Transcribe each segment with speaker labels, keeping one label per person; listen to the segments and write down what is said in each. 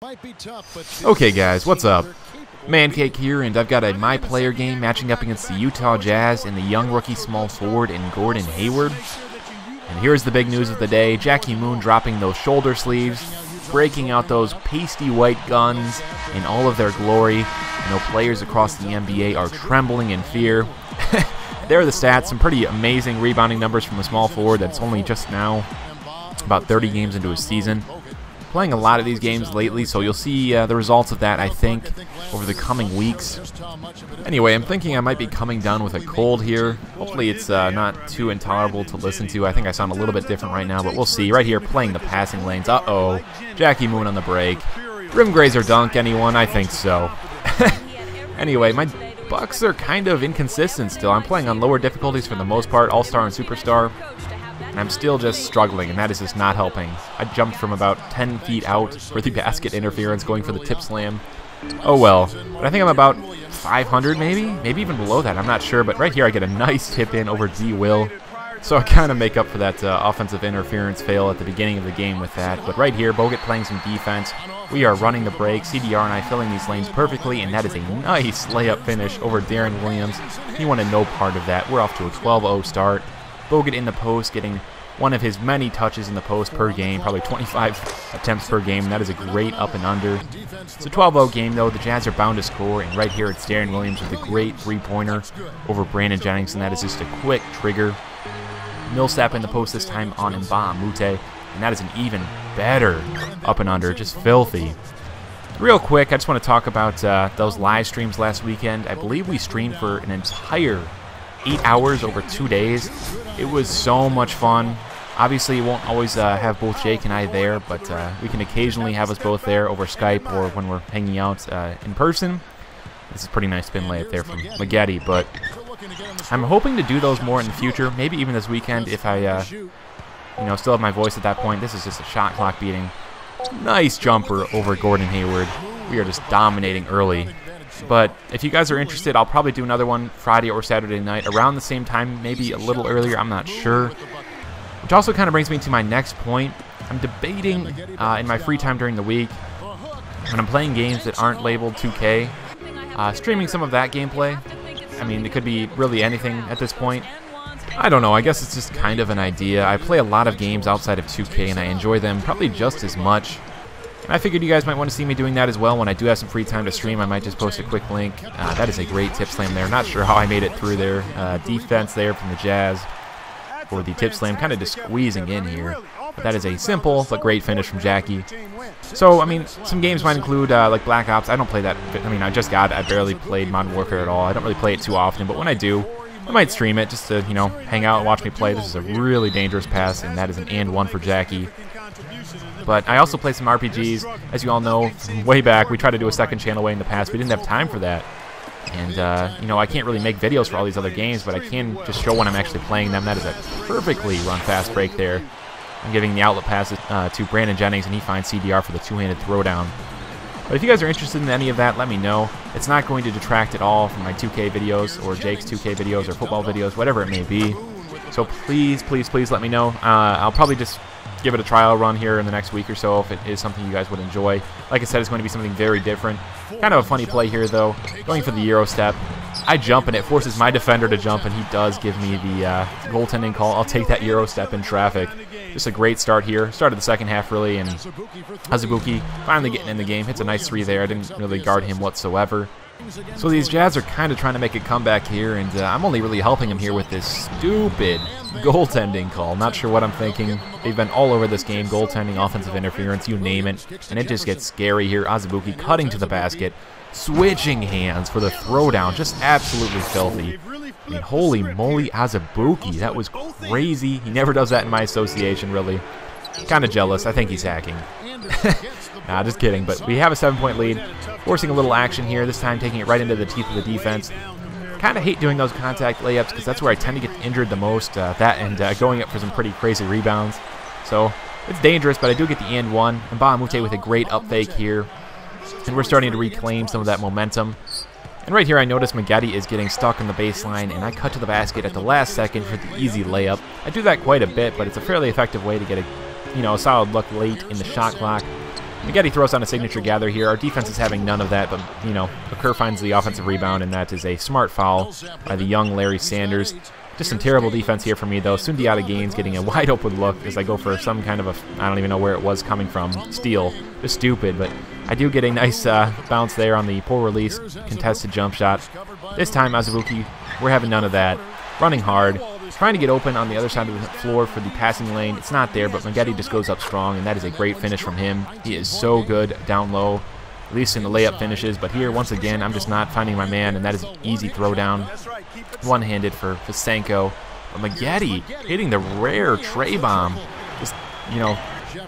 Speaker 1: Okay guys, what's up? Mancake here, and I've got a My Player game matching up against the Utah Jazz and the young rookie small forward in Gordon Hayward. And here's the big news of the day. Jackie Moon dropping those shoulder sleeves, breaking out those pasty white guns in all of their glory. You know, players across the NBA are trembling in fear. There are the stats, some pretty amazing rebounding numbers from the small forward that's only just now about 30 games into his season. Playing a lot of these games lately, so you'll see the results of that, I think, over the coming weeks. Anyway, I'm thinking I might be coming down with a cold here. Hopefully it's not too intolerable to listen to. I think I sound a little bit different right now, but we'll see. Right here, playing the passing lanes. Uh-oh. Jackie Moon on the break. Rim grazer dunk, anyone? I think so. Anyway, my Bucks are kind of inconsistent still. I'm playing on lower difficulties for the most part, All-Star and Superstar. And I'm still just struggling, and that is just not helping. I jumped from about 10 feet out for the basket interference, going for the tip slam. Oh well. But I think I'm about 500 maybe even below that, I'm not sure. But right here I get a nice tip in over D. Will. So I kind of make up for that offensive interference fail at the beginning of the game with that. But right here, Bogut playing some defense. We are running the break. CDR and I filling these lanes perfectly, and that is a nice layup finish over Darren Williams. He wanted no part of that. We're off to a 12-0 start. Bogut in the post, getting one of his many touches in the post per game, probably 25 attempts per game. That is a great up and under. It's a 12-0 game, though. The Jazz are bound to score, and right here it's Darren Williams with a great three-pointer over Brandon Jennings, and that is just a quick trigger. Millsap in the post this time on Mute, and that is an even better up and under, just filthy. Real quick, I just want to talk about those live streams last weekend. I believe we streamed for an entire 8 hours over 2 days. It was so much fun. Obviously, you won't always have both Jake and I there, but we can occasionally have us both there over Skype or when we're hanging out in person. This is a pretty nice spin layup there from Maggette, but I'm hoping to do those more in the future, maybe even this weekend if I you know, still have my voice at that point. This is just a shot clock beating. Nice jumper over Gordon Hayward. We are just dominating early. But if you guys are interested, I'll probably do another one Friday or Saturday night around the same time, maybe a little earlier, I'm not sure. Which also kind of brings me to my next point. I'm debating in my free time during the week, when I'm playing games that aren't labeled 2K, streaming some of that gameplay. I mean, it could be really anything at this point. I don't know, I guess it's just kind of an idea. I play a lot of games outside of 2K, and I enjoy them probably just as much. And I figured you guys might want to see me doing that as well. When I do have some free time to stream, I might just post a quick link. That is a great tip slam there. Not sure how I made it through there. Defense there from the Jazz for the tip slam, kind of just squeezing in here. But that is a simple but great finish from Jackie. So, I mean, some games might include like Black Ops. I don't play that. I mean, I barely played Modern Warfare at all. I don't really play it too often, but when I do, I might stream it just to, you know, hang out and watch me play. This is a really dangerous pass, and that is an and one for Jackie. But I also play some RPGs. As you all know, from way back, we tried to do a second channel way in the past. We didn't have time for that. And, you know, I can't really make videos for all these other games, but I can just show when I'm actually playing them. That is a perfectly run fast break there. I'm giving the outlet passes to Brandon Jennings, and he finds CDR for the two-handed throwdown. But if you guys are interested in any of that, let me know. It's not going to detract at all from my 2K videos or Jake's 2K videos or football videos, whatever it may be. So please, please, please let me know. I'll probably just give it a trial run here in the next week or so if it is something you guys would enjoy. Like I said, it's going to be something very different. Kind of a funny play here, though. Going for the Euro step. I jump, and it forces my defender to jump, and he does give me the goaltending call. I'll take that Euro step in traffic. Just a great start here. Started the second half, really, and Azubuike finally getting in the game. Hits a nice three there. I didn't really guard him whatsoever. So these Jazz are kind of trying to make a comeback here, and I'm only really helping them here with this stupid goaltending call. Not sure what I'm thinking. They've been all over this game, goaltending, offensive interference, you name it, and it just gets scary here. Azubuike cutting to the basket, switching hands for the throwdown, just absolutely filthy. I mean, holy moly, Azubuike, that was crazy. He never does that in my association, really. Kind of jealous. I think he's hacking. Nah, just kidding, but we have a 7-point lead. Forcing a little action here, this time taking it right into the teeth of the defense. Kind of hate doing those contact layups because that's where I tend to get injured the most. That and going up for some pretty crazy rebounds. So it's dangerous, but I do get the and one. And Mute with a great up fake here. And we're starting to reclaim some of that momentum. And right here I notice Maggette is getting stuck on the baseline, and I cut to the basket at the last second for the easy layup. I do that quite a bit, but it's a fairly effective way to get a solid look late in the shot clock. Maggette throws on a signature gather here. Our defense is having none of that, but, you know, Kerr finds the offensive rebound, and that is a smart foul by the young Larry Sanders. Just some terrible defense here for me, though. Sundiata Gaines getting a wide-open look as I go for some kind of a, I don't even know where it was coming from, steal. Just stupid, but I do get a nice bounce there on the poor release, contested jump shot. This time, Azubuike, we're having none of that. Running hard, trying to get open on the other side of the floor for the passing lane. It's not there, but Maggette just goes up strong, and that is a great finish from him. He is so good down low, at least in the layup finishes. But here, once again, I'm just not finding my man, and that is an easy throwdown. One-handed for Fisenko. But Maggette hitting the rare tray bomb. Just, you know,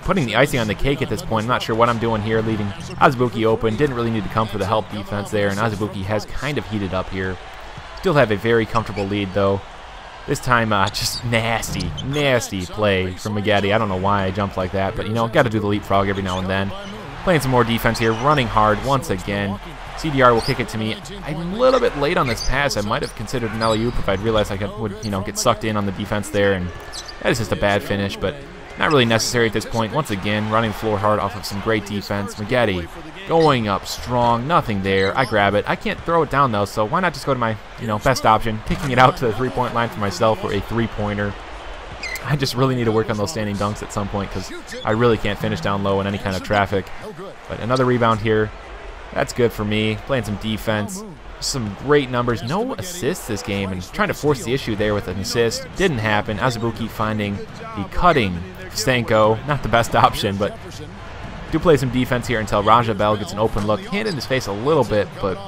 Speaker 1: putting the icing on the cake at this point. I'm not sure what I'm doing here, leaving Azubuike open. Didn't really need to come for the help defense there, and Azubuike has kind of heated up here. Still have a very comfortable lead, though. This time, just nasty play from Maggette. I don't know why I jumped like that, but, you know, got to do the leapfrog every now and then. Playing some more defense here, running hard once again. CDR will kick it to me. I'm a little bit late on this pass. I might have considered an alley-oop if I'd realized I would, you know, get sucked in on the defense there, and that is just a bad finish, but not really necessary at this point. Once again, running the floor hard off of some great defense. Maggette going up strong, nothing there. I grab it. I can't throw it down, though, so why not just go to my, you know, best option, kicking it out to the three-point line for myself for a three-pointer. I just really need to work on those standing dunks at some point because I really can't finish down low in any kind of traffic. But another rebound here. That's good for me. Playing some defense. Some great numbers. No assists this game, and trying to force the issue there with an assist. Didn't happen. Azubuike finding the cutting Fisenko. Not the best option, but do play some defense here until Raja Bell gets an open look. Hand in his face a little bit, but,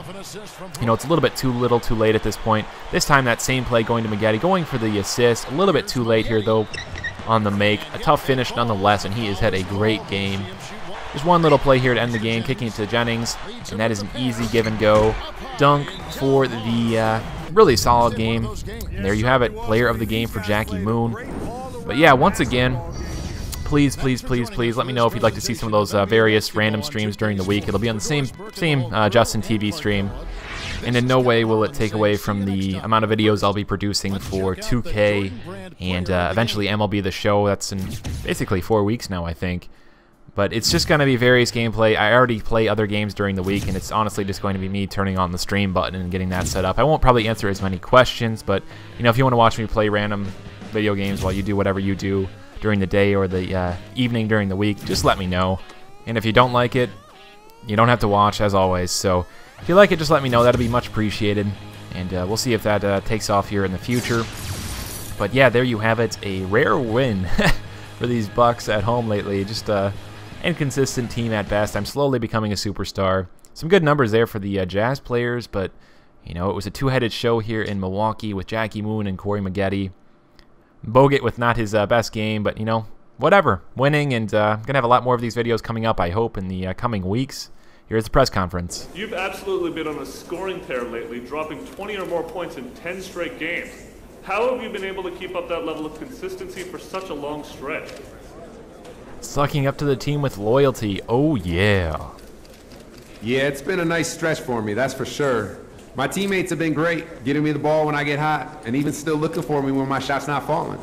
Speaker 1: you know, it's a little bit too little too late at this point. This time that same play going to Maggette, going for the assist. A little bit too late here, though, on the make. A tough finish nonetheless, and he has had a great game. Just one little play here to end the game, kicking it to Jennings, and that is an easy give and go dunk for the really solid game. And there you have it, player of the game for Jackie Moon. But yeah, once again, please let me know if you'd like to see some of those various random streams during the week. It'll be on the same Justin TV stream, and in no way will it take away from the amount of videos I'll be producing for 2K and eventually MLB The Show. That's in basically 4 weeks now, I think. But it's just going to be various gameplay. I already play other games during the week, and it's honestly just going to be me turning on the stream button and getting that set up. I won't probably answer as many questions, but, you know, if you want to watch me play random video games while you do whatever you do during the day or the evening during the week, just let me know. And if you don't like it, you don't have to watch, as always. So if you like it, just let me know. That'll be much appreciated, and we'll see if that takes off here in the future. But yeah, there you have it, a rare win for these Bucks at home lately. Just inconsistent team at best. I'm slowly becoming a superstar. Some good numbers there for the Jazz players, but, you know, it was a two-headed show here in Milwaukee with Jackie Moon and Corey Maggette. Bogut with not his best game, but, you know, whatever. Winning, and I'm going to have a lot more of these videos coming up, I hope, in the coming weeks. Here's the press conference.
Speaker 2: You've absolutely been on a scoring tear lately, dropping 20 or more points in 10 straight games. How have you been able to keep up that level of consistency for such a long stretch?
Speaker 1: Sucking up to the team with loyalty. Oh, yeah.
Speaker 3: Yeah, it's been a nice stretch for me, that's for sure. My teammates have been great, getting me the ball when I get hot, and even still looking for me when my shot's not falling.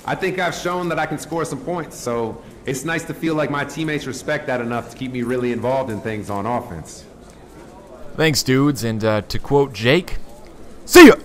Speaker 3: I think I've shown that I can score some points, so it's nice to feel like my teammates respect that enough to keep me really involved in things on offense.
Speaker 1: Thanks, dudes, and to quote Jake, see ya!